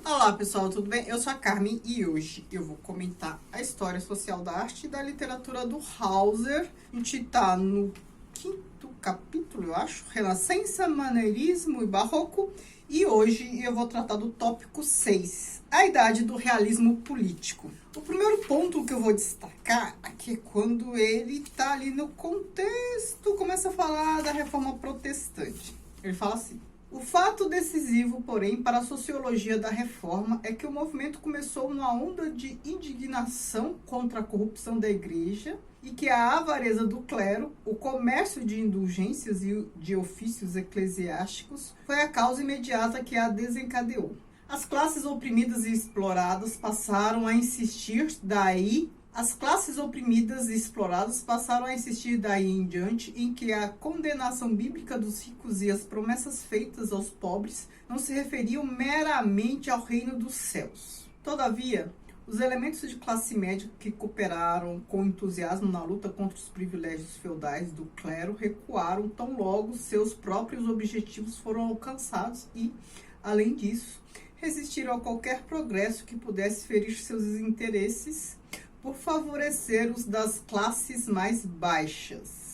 Olá pessoal, tudo bem? Eu sou a Carmen e hoje eu vou comentar a história social da arte e da literatura do Hauser. A gente tá no quinto capítulo, eu acho, Renascença, Maneirismo e Barroco. E hoje eu vou tratar do tópico 6, a idade do realismo político. O primeiro ponto que eu vou destacar aqui é quando ele tá ali no contexto, começa a falar da reforma protestante. Ele fala assim: o fato decisivo, porém, para a sociologia da reforma é que o movimento começou uma onda de indignação contra a corrupção da igreja e que a avareza do clero, o comércio de indulgências e de ofícios eclesiásticos foi a causa imediata que a desencadeou. As classes oprimidas e exploradas passaram a insistir daí em diante em que a condenação bíblica dos ricos e as promessas feitas aos pobres não se referiam meramente ao reino dos céus. Todavia, os elementos de classe média que cooperaram com entusiasmo na luta contra os privilégios feudais do clero recuaram tão logo seus próprios objetivos foram alcançados e, além disso, resistiram a qualquer progresso que pudesse ferir seus interesses por favorecer os das classes mais baixas.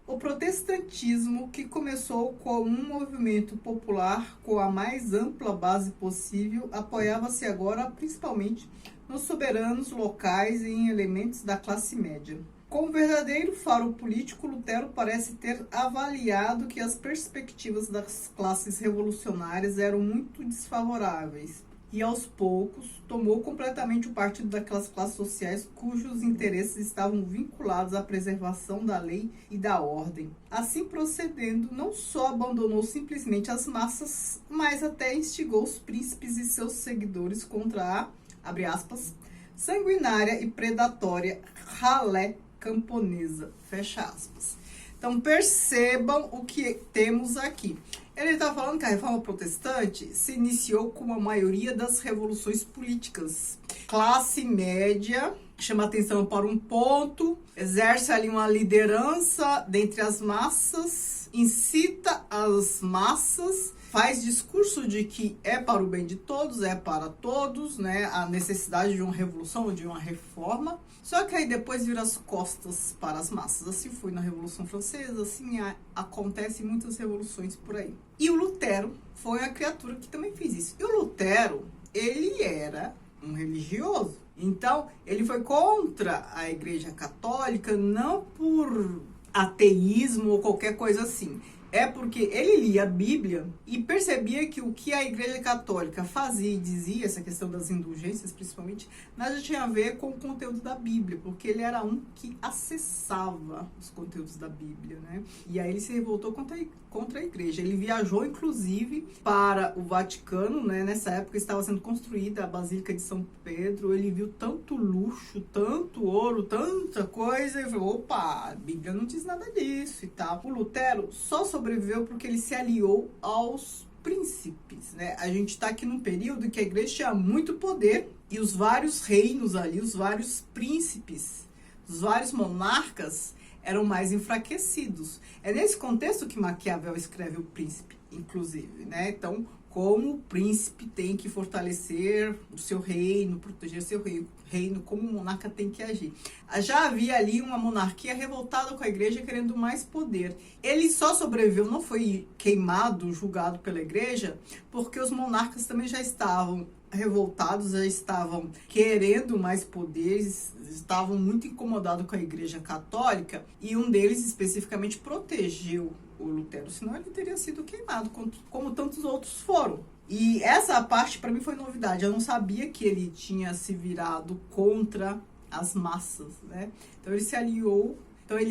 O protestantismo, que começou como um movimento popular com a mais ampla base possível, apoiava-se agora principalmente nos soberanos locais e em elementos da classe média. Com um verdadeiro faro político, Lutero parece ter avaliado que as perspectivas das classes revolucionárias eram muito desfavoráveis e, aos poucos, tomou completamente o partido daquelas classes sociais cujos interesses estavam vinculados à preservação da lei e da ordem. Assim procedendo, não só abandonou simplesmente as massas, mas até instigou os príncipes e seus seguidores contra a, abre aspas, sanguinária e predatória ralé camponesa, fecha aspas. Então percebam o que temos aqui. Ele está falando que a reforma protestante se iniciou com a maioria das revoluções políticas. Classe média chama atenção para um ponto, exerce ali uma liderança dentre as massas, incita as massas, faz discurso de que é para o bem de todos, é para todos, né? A necessidade de uma revolução ou de uma reforma. Só que aí depois vira as costas para as massas. Assim foi na Revolução Francesa, assim acontece em muitas revoluções por aí. E o Lutero foi a criatura que também fez isso. E o Lutero, ele era um religioso. Então, ele foi contra a Igreja Católica, não por ateísmo ou qualquer coisa assim. É porque ele lia a Bíblia e percebia que o que a Igreja Católica fazia e dizia, essa questão das indulgências principalmente, nada tinha a ver com o conteúdo da Bíblia, porque ele era um que acessava os conteúdos da Bíblia, né? E aí ele se revoltou contra a Igreja. Ele viajou, inclusive, para o Vaticano, né? Nessa época estava sendo construída a Basílica de São Pedro. Ele viu tanto luxo, tanto ouro, tanta coisa, e falou, opa, a Bíblia não diz nada disso e tal. O Lutero só sobreviveu porque ele se aliou aos príncipes, né? A gente está aqui num período em que a igreja tinha muito poder e os vários reinos ali, os vários príncipes, os vários monarcas eram mais enfraquecidos. É nesse contexto que Maquiavel escreve O Príncipe, inclusive, né? Então, como o príncipe tem que fortalecer o seu reino, proteger seu reino, como o monarca tem que agir. Já havia ali uma monarquia revoltada com a igreja, querendo mais poder. Ele só sobreviveu, não foi queimado, julgado pela igreja, porque os monarcas também já estavam revoltados, já estavam querendo mais poderes, estavam muito incomodados com a Igreja Católica, e um deles especificamente protegeu o Lutero, senão ele teria sido queimado, como tantos outros foram. E essa parte para mim foi novidade, eu não sabia que ele tinha se virado contra as massas, né? Então ele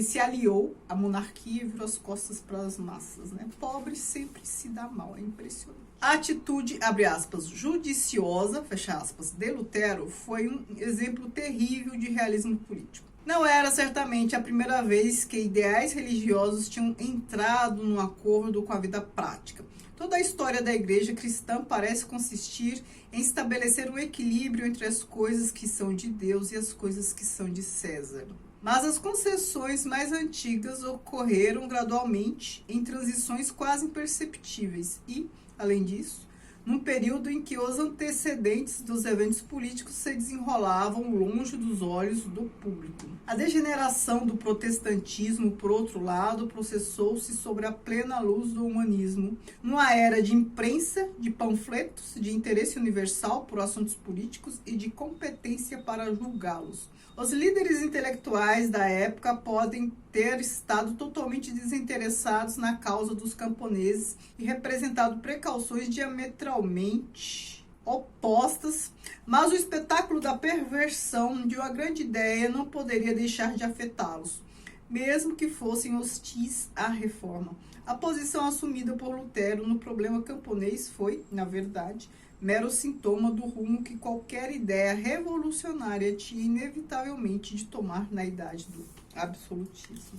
se aliou à monarquia e virou as costas para as massas, né? Pobre sempre se dá mal, é impressionante. A atitude, abre aspas, judiciosa, fecha aspas, de Lutero foi um exemplo terrível de realismo político. Não era certamente a primeira vez que ideais religiosos tinham entrado num acordo com a vida prática. Toda a história da igreja cristã parece consistir em estabelecer um equilíbrio entre as coisas que são de Deus e as coisas que são de César. Mas as concessões mais antigas ocorreram gradualmente em transições quase imperceptíveis e, além disso, num período em que os antecedentes dos eventos políticos se desenrolavam longe dos olhos do público. A degeneração do protestantismo, por outro lado, processou-se sobre a plena luz do humanismo, numa era de imprensa, de panfletos, de interesse universal por assuntos políticos e de competência para julgá-los. Os líderes intelectuais da época podem ter estado totalmente desinteressados na causa dos camponeses e representado precauções diametralmente opostas, mas o espetáculo da perversão de uma grande ideia não poderia deixar de afetá-los, mesmo que fossem hostis à reforma. A posição assumida por Lutero no problema camponês foi, na verdade, mero sintoma do rumo que qualquer ideia revolucionária tinha inevitavelmente de tomar na idade do absolutismo.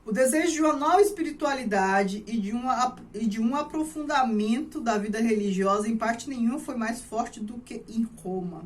O desejo de uma nova espiritualidade e de um aprofundamento da vida religiosa, em parte nenhuma, foi mais forte do que em Roma.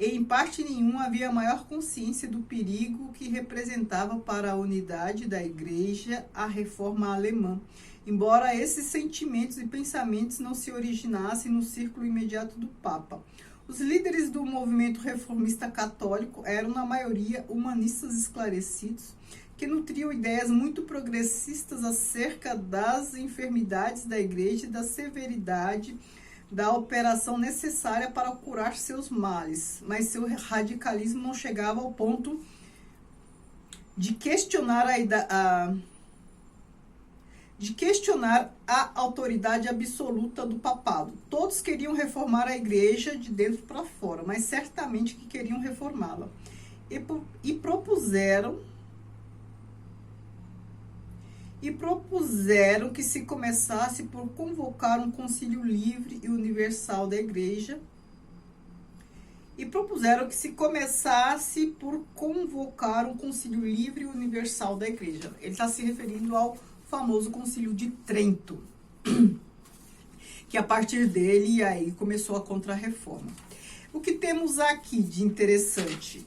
E em parte nenhuma havia maior consciência do perigo que representava para a unidade da Igreja a reforma alemã, embora esses sentimentos e pensamentos não se originassem no círculo imediato do Papa. Os líderes do movimento reformista católico eram, na maioria, humanistas esclarecidos, que nutriam ideias muito progressistas acerca das enfermidades da Igreja e da severidade da operação necessária para curar seus males, mas seu radicalismo não chegava ao ponto de questionar a autoridade absoluta do papado. Todos queriam reformar a Igreja de dentro para fora, mas certamente que queriam reformá-la. E propuseram que se começasse por convocar um concílio livre e universal da Igreja. Ele está se referindo ao famoso Concílio de Trento, que a partir dele aí começou a Contra-Reforma. O que temos aqui de interessante?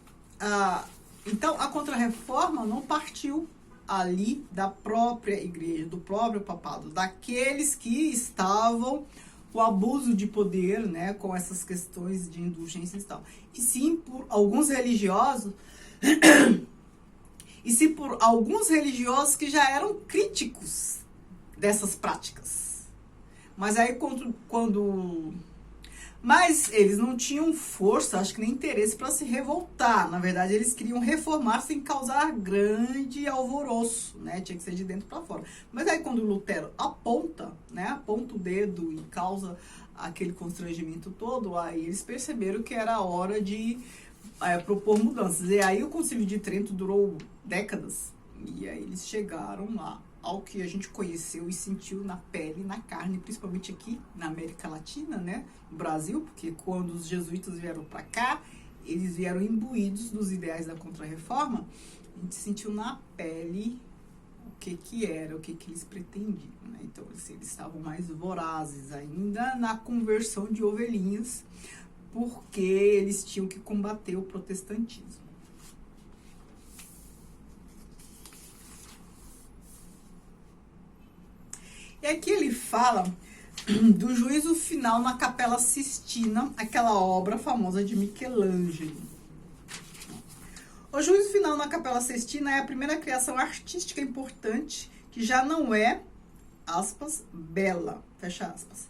Então, a Contra-Reforma não partiu ali da própria igreja, do próprio papado, daqueles que estavam com abuso de poder, né, com essas questões de indulgências e tal. E sim por alguns religiosos que já eram críticos dessas práticas. Mas aí Mas eles não tinham força, acho que nem interesse para se revoltar. Na verdade, eles queriam reformar sem causar grande alvoroço, né? Tinha que ser de dentro para fora. Mas aí quando Lutero aponta o dedo e causa aquele constrangimento todo, aí eles perceberam que era a hora de propor mudanças. E aí o Concílio de Trento durou décadas. E aí eles chegaram lá ao que a gente conheceu e sentiu na pele, na carne, principalmente aqui na América Latina, né, no Brasil, porque quando os jesuítas vieram para cá, eles vieram imbuídos dos ideais da Contra-Reforma, a gente sentiu na pele o que eles pretendiam, né? Então, assim, eles estavam mais vorazes ainda na conversão de ovelhinhas, porque eles tinham que combater o protestantismo. E aqui ele fala do juízo final na Capela Sistina, aquela obra famosa de Michelangelo. O juízo final na Capela Sistina é a primeira criação artística importante que já não é, aspas, bela, fecha aspas,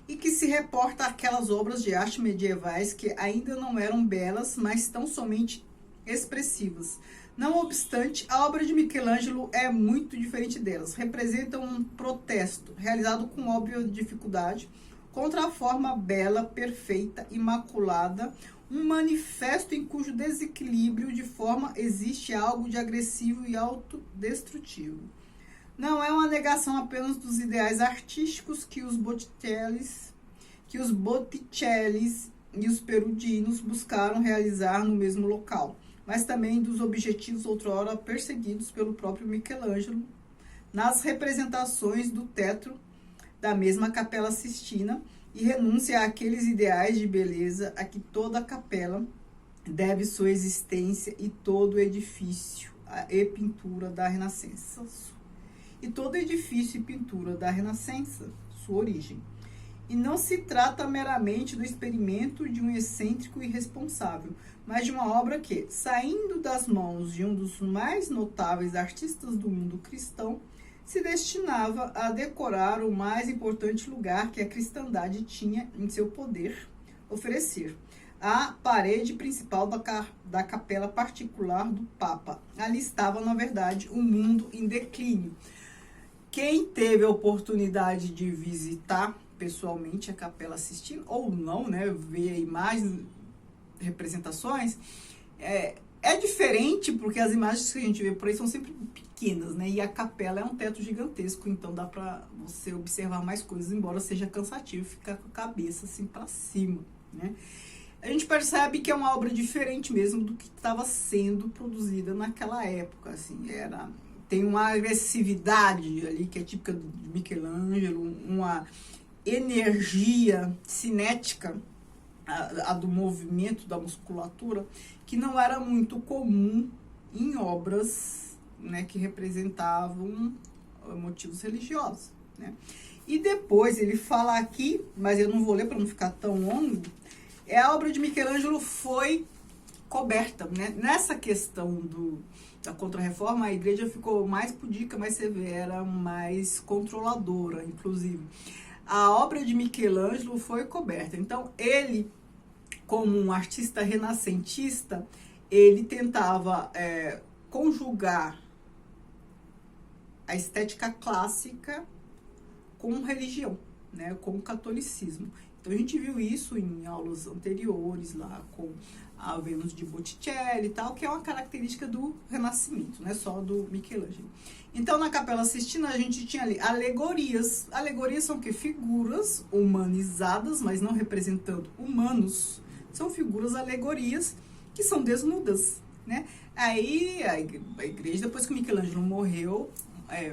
e que se reporta àquelas obras de arte medievais que ainda não eram belas, mas tão somente expressivas. Não obstante, a obra de Michelangelo é muito diferente delas. Representa um protesto, realizado com óbvia dificuldade, contra a forma bela, perfeita, imaculada, um manifesto em cujo desequilíbrio de forma existe algo de agressivo e autodestrutivo. Não é uma negação apenas dos ideais artísticos que os Botticellis e os Peruginos buscaram realizar no mesmo local, mas também dos objetivos outrora perseguidos pelo próprio Michelangelo nas representações do teto da mesma Capela Sistina, e renúncia àqueles ideais de beleza a que toda a capela deve sua existência e todo o edifício e pintura da Renascença. e todo edifício e pintura da Renascença, sua origem. E não se trata meramente do experimento de um excêntrico irresponsável, mas de uma obra que, saindo das mãos de um dos mais notáveis artistas do mundo cristão, se destinava a decorar o mais importante lugar que a cristandade tinha em seu poder oferecer, a parede principal da capela particular do Papa. Ali estava, na verdade, um mundo em declínio. Quem teve a oportunidade de visitar pessoalmente a Capela Sistina, ou não, né, ver imagens, representações, é diferente, porque as imagens que a gente vê por aí são sempre pequenas, né, e a capela é um teto gigantesco, então dá para você observar mais coisas, embora seja cansativo ficar com a cabeça assim para cima, né. A gente percebe que é uma obra diferente mesmo do que estava sendo produzida naquela época, assim, tem uma agressividade ali que é típica de Michelangelo, uma energia cinética, a do movimento, da musculatura, que não era muito comum em obras, né, que representavam motivos religiosos, né. E depois ele fala aqui, mas eu não vou ler para não ficar tão longo, a obra de Michelangelo foi coberta, né? Nessa questão da Contra-Reforma, a igreja ficou mais pudica, mais severa, mais controladora, inclusive. A obra de Michelangelo foi coberta. Então, ele, como um artista renascentista, ele tentava conjugar a estética clássica com religião, né? Com o catolicismo. Então, a gente viu isso em aulas anteriores, lá com a Vênus de Botticelli e tal, que é uma característica do Renascimento, não é só do Michelangelo. Então, na Capela Sistina, a gente tinha ali alegorias. Alegorias são o quê? Figuras humanizadas, mas não representando humanos. São figuras alegorias que são desnudas, né? Aí, a igreja, depois que Michelangelo morreu,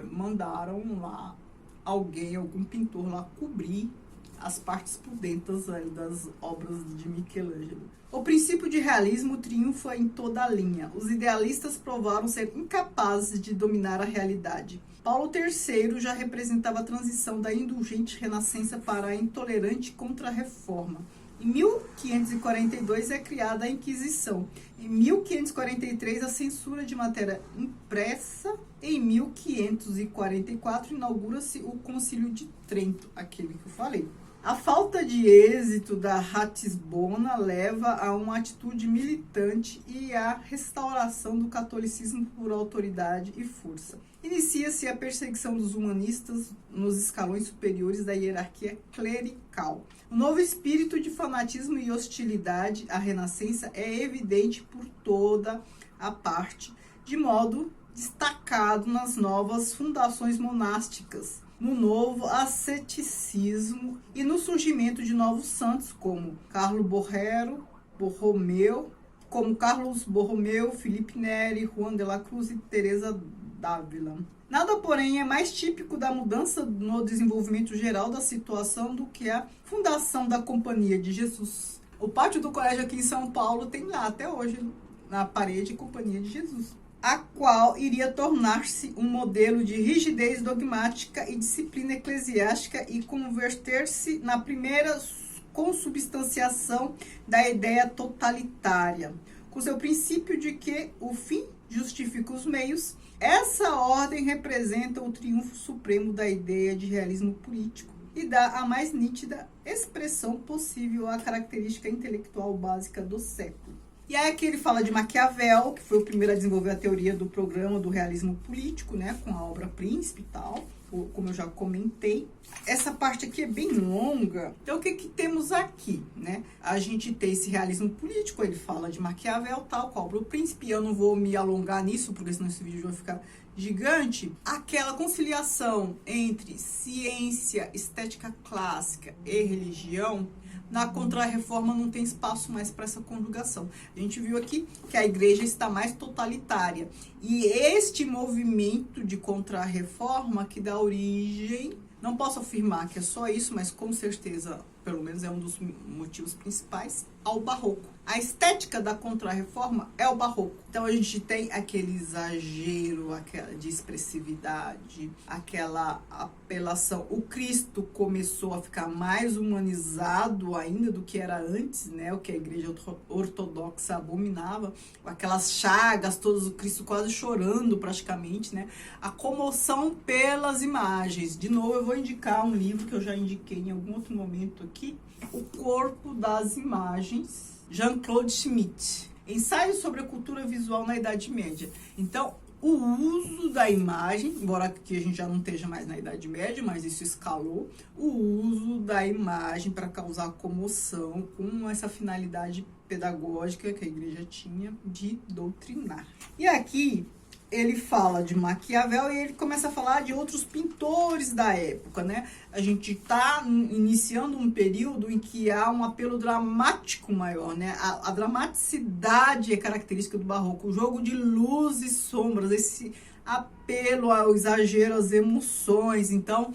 mandaram lá algum pintor lá cobrir as partes pudentas das obras de Michelangelo. O princípio de realismo triunfa em toda a linha. Os idealistas provaram ser incapazes de dominar a realidade. Paulo III já representava a transição da indulgente renascença para a intolerante Contra-Reforma. Em 1542 é criada a Inquisição. Em 1543, a censura de matéria impressa. Em 1544, inaugura-se o Concílio de Trento, aquele que eu falei. A falta de êxito da Ratisbona leva a uma atitude militante e à restauração do catolicismo por autoridade e força. Inicia-se a perseguição dos humanistas nos escalões superiores da hierarquia clerical. O novo espírito de fanatismo e hostilidade à renascença é evidente por toda a parte, de modo destacado nas novas fundações monásticas, no novo asceticismo e no surgimento de novos santos como Carlos Borromeu, Felipe Neri, Juan de la Cruz e Teresa d'Ávila. Nada, porém, é mais típico da mudança no desenvolvimento geral da situação do que a fundação da Companhia de Jesus. O pátio do colégio aqui em São Paulo tem lá até hoje, na parede, Companhia de Jesus, a qual iria tornar-se um modelo de rigidez dogmática e disciplina eclesiástica e converter-se na primeira consubstanciação da ideia totalitária, com seu princípio de que o fim justifica os meios. Essa ordem representa o triunfo supremo da ideia de realismo político e dá a mais nítida expressão possível à característica intelectual básica do século. E aí aqui ele fala de Maquiavel, que foi o primeiro a desenvolver a teoria do programa do realismo político, né, com a obra Príncipe e tal, como eu já comentei. Essa parte aqui é bem longa. Então, o que temos aqui, né? A gente tem esse realismo político, ele fala de Maquiavel, tal, com a obra O Príncipe. Eu não vou me alongar nisso, porque senão esse vídeo vai ficar gigante. Aquela conciliação entre ciência, estética clássica e religião, na Contra-Reforma não tem espaço mais para essa conjugação. A gente viu aqui que a igreja está mais totalitária. E este movimento de Contra-Reforma que dá origem, não posso afirmar que é só isso, mas com certeza pelo menos é um dos motivos principais, ao barroco. A estética da Contra-Reforma é o barroco. Então a gente tem aquele exagero, aquela de expressividade, aquela apelação. O Cristo começou a ficar mais humanizado ainda do que era antes, né? O que a igreja ortodoxa abominava. Aquelas chagas todas, o Cristo quase chorando praticamente, né? A comoção pelas imagens. De novo, eu vou indicar um livro que eu já indiquei em algum outro momento aqui, O Corpo das Imagens, Jean-Claude Schmitt. Ensaio sobre a cultura visual na Idade Média. Então, o uso da imagem, embora aqui a gente já não esteja mais na Idade Média, mas isso escalou, o uso da imagem para causar comoção com essa finalidade pedagógica que a igreja tinha de doutrinar. E aqui ele fala de Maquiavel e ele começa a falar de outros pintores da época, né? A gente está iniciando um período em que há um apelo dramático maior, né? A dramaticidade é característica do barroco, o jogo de luz e sombras, esse apelo ao exagero, às emoções. Então,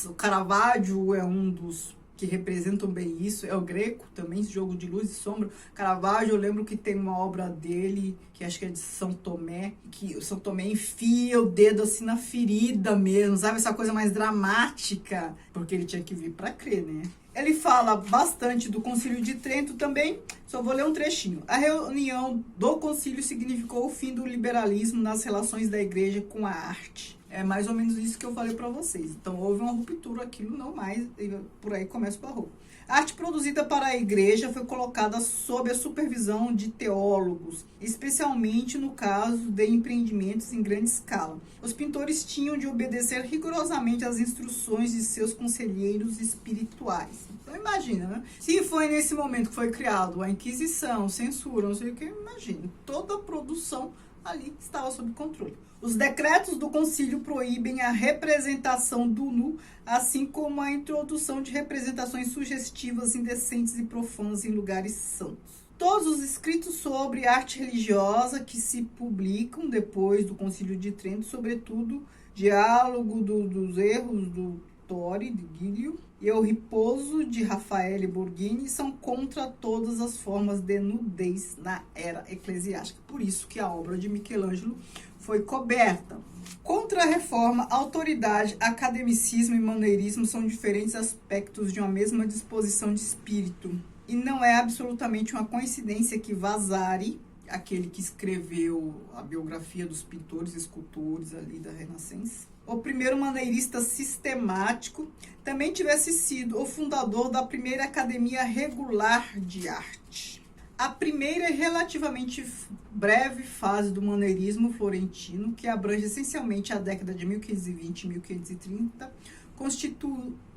o Caravaggio é um dos que representam bem isso, é o Greco também, esse jogo de luz e sombra. Caravaggio, eu lembro que tem uma obra dele, que acho que é de São Tomé, que o São Tomé enfia o dedo assim na ferida mesmo, sabe? Essa coisa mais dramática, porque ele tinha que vir para crer, né? Ele fala bastante do Concílio de Trento também, só vou ler um trechinho. A reunião do concílio significou o fim do liberalismo nas relações da igreja com a arte. É mais ou menos isso que eu falei para vocês. Então, houve uma ruptura, aquilo não mais, e por aí começa o barroco. A arte produzida para a igreja foi colocada sob a supervisão de teólogos, especialmente no caso de empreendimentos em grande escala. Os pintores tinham de obedecer rigorosamente às instruções de seus conselheiros espirituais. Então, imagina, né? Se foi nesse momento que foi criado a Inquisição, censura, não sei o que, imagina, toda a produção ali estava sob controle. Os decretos do concílio proíbem a representação do nu, assim como a introdução de representações sugestivas, indecentes e profanas em lugares santos. Todos os escritos sobre arte religiosa que se publicam depois do Concílio de Trento, sobretudo Diálogo dos Erros do Torre de Giglio e O Riposo de Raffaele Borghini, são contra todas as formas de nudez na era eclesiástica. Por isso que a obra de Michelangelo foi coberta. Contra a reforma, autoridade, academicismo e maneirismo são diferentes aspectos de uma mesma disposição de espírito. E não é absolutamente uma coincidência que Vasari, aquele que escreveu a biografia dos pintores e escultores ali da Renascença, o primeiro maneirista sistemático, também tivesse sido o fundador da primeira academia regular de arte. A primeira e relativamente breve fase do maneirismo florentino, que abrange essencialmente a década de 1520 e 1530,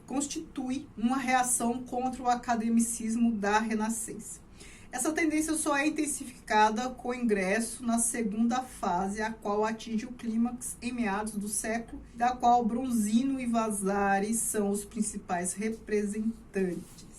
constitui uma reação contra o academicismo da Renascença. Essa tendência só é intensificada com o ingresso na segunda fase, a qual atinge o clímax em meados do século, da qual Bronzino e Vasari são os principais representantes.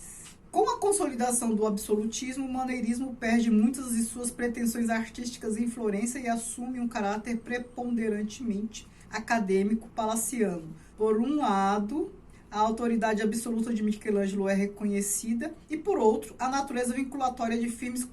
Com a consolidação do absolutismo, o maneirismo perde muitas de suas pretensões artísticas em Florença e assume um caráter preponderantemente acadêmico palaciano. Por um lado, a autoridade absoluta de Michelangelo é reconhecida e, por outro, a natureza vinculatória de firmes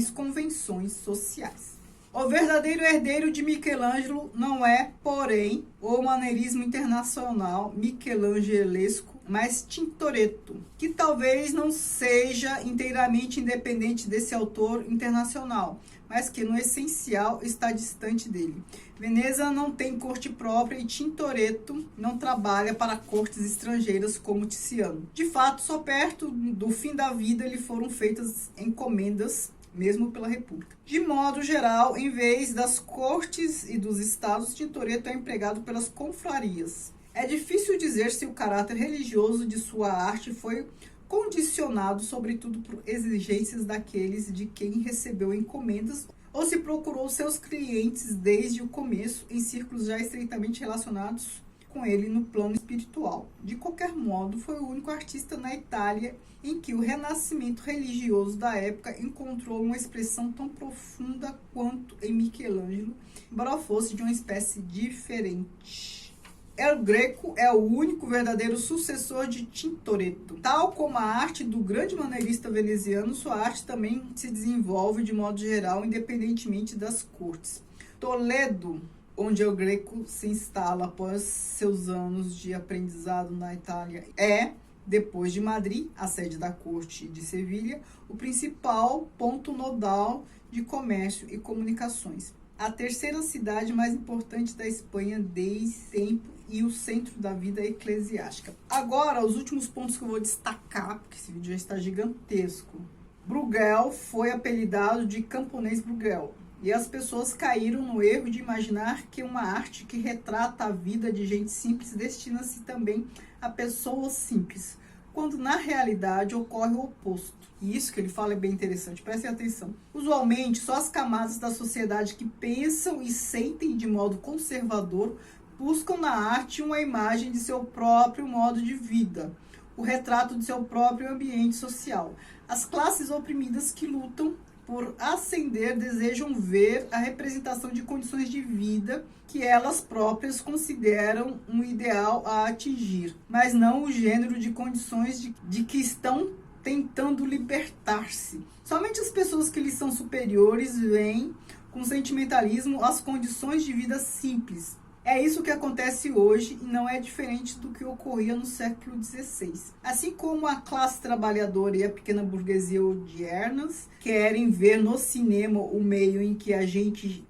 convenções sociais. O verdadeiro herdeiro de Michelangelo não é, porém, o maneirismo internacional michelangelesco, mas Tintoretto, que talvez não seja inteiramente independente desse autor internacional, mas que no essencial está distante dele. Veneza não tem corte própria e Tintoretto não trabalha para cortes estrangeiras como Tiziano. De fato, só perto do fim da vida lhe foram feitas encomendas, mesmo pela República. De modo geral, em vez das cortes e dos estados, Tintoretto é empregado pelas confrarias. É difícil dizer se o caráter religioso de sua arte foi condicionado, sobretudo, por exigências daqueles de quem recebeu encomendas, ou se procurou seus clientes desde o começo em círculos já estreitamente relacionados com ele no plano espiritual. De qualquer modo, foi o único artista na Itália em que o renascimento religioso da época encontrou uma expressão tão profunda quanto em Michelangelo, embora fosse de uma espécie diferente. El Greco é o único verdadeiro sucessor de Tintoretto. Tal como a arte do grande maneirista veneziano, sua arte também se desenvolve de modo geral, independentemente das cortes. Toledo, onde El Greco se instala após seus anos de aprendizado na Itália, é, depois de Madrid, a sede da corte de Sevilha, o principal ponto nodal de comércio e comunicações. A terceira cidade mais importante da Espanha desde sempre e o centro da vida eclesiástica. Agora, os últimos pontos que eu vou destacar, porque esse vídeo já está gigantesco. Bruegel foi apelidado de camponês Bruegel. E as pessoas caíram no erro de imaginar que uma arte que retrata a vida de gente simples destina-se também a pessoas simples, quando na realidade ocorre o oposto. E isso que ele fala é bem interessante, prestem atenção. Usualmente, só as camadas da sociedade que pensam e sentem de modo conservador buscam na arte uma imagem de seu próprio modo de vida, o retrato de seu próprio ambiente social. As classes oprimidas que lutam por ascender desejam ver a representação de condições de vida que elas próprias consideram um ideal a atingir, mas não o gênero de condições de que estão tentando libertar-se. Somente as pessoas que lhes são superiores veem com sentimentalismo as condições de vida simples. É isso que acontece hoje e não é diferente do que ocorria no século XVI. Assim como a classe trabalhadora e a pequena burguesia odiernas querem ver no cinema o meio em que a gente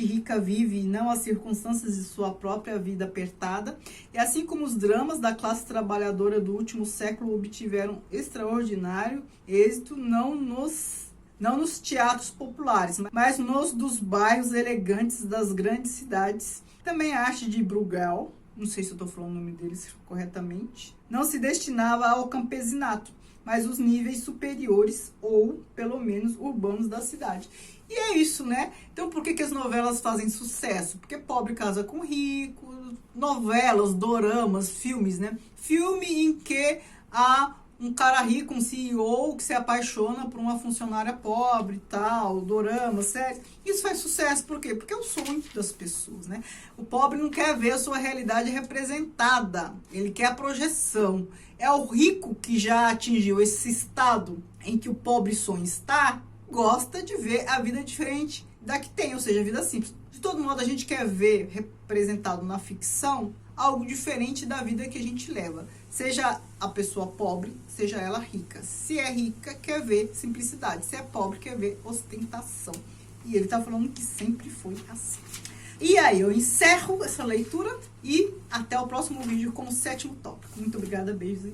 rica vive e não as circunstâncias de sua própria vida apertada, e assim como os dramas da classe trabalhadora do último século obtiveram extraordinário êxito não nos teatros populares, mas nos dos bairros elegantes das grandes cidades. Também a arte de Bruegel, não sei se eu estou falando o nome dele corretamente, não se destinava ao campesinato, mas os níveis superiores ou, pelo menos, urbanos da cidade. E é isso, né? Então, por que as novelas fazem sucesso? Porque pobre casa com rico, novelas, doramas, filmes, né? Filme em que há um cara rico, um CEO que se apaixona por uma funcionária pobre e tal, dorama, série. Isso faz sucesso, por quê? Porque é o sonho das pessoas, né? O pobre não quer ver a sua realidade representada, ele quer a projeção. É o rico que já atingiu esse estado em que o pobre sonho está, gosta de ver a vida diferente da que tem, ou seja, a vida simples. De todo modo, a gente quer ver representado na ficção algo diferente da vida que a gente leva. Seja a pessoa pobre, seja ela rica. Se é rica, quer ver simplicidade. Se é pobre, quer ver ostentação. E ele tá falando que sempre foi assim. E aí, eu encerro essa leitura e até o próximo vídeo com o 7º tópico. Muito obrigada, beijos.